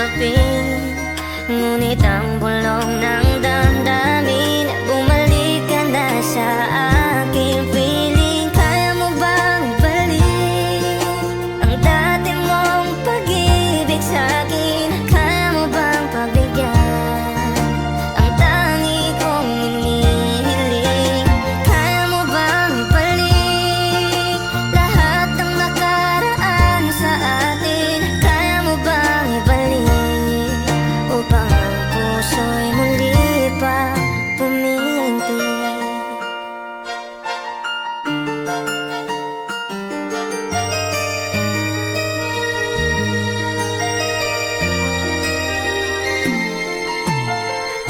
gabi. Ngunit ang bulong ng damdamin, bumalik ka na sa aking piling. Kaya mo bang ibalik ang dati mong pag-ibig sa'kin? Kaya mo bang pagbigyan ang tangi kong hinihiling? Kaya mo bang ibalik lahat ng nakaraan sa atin? Kaya mo bang ibalik upang ang puso'y muli pa puminti?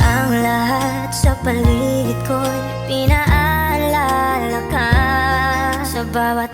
Ang lahat sa paligid ko'y pinaalala ka. Sa bawat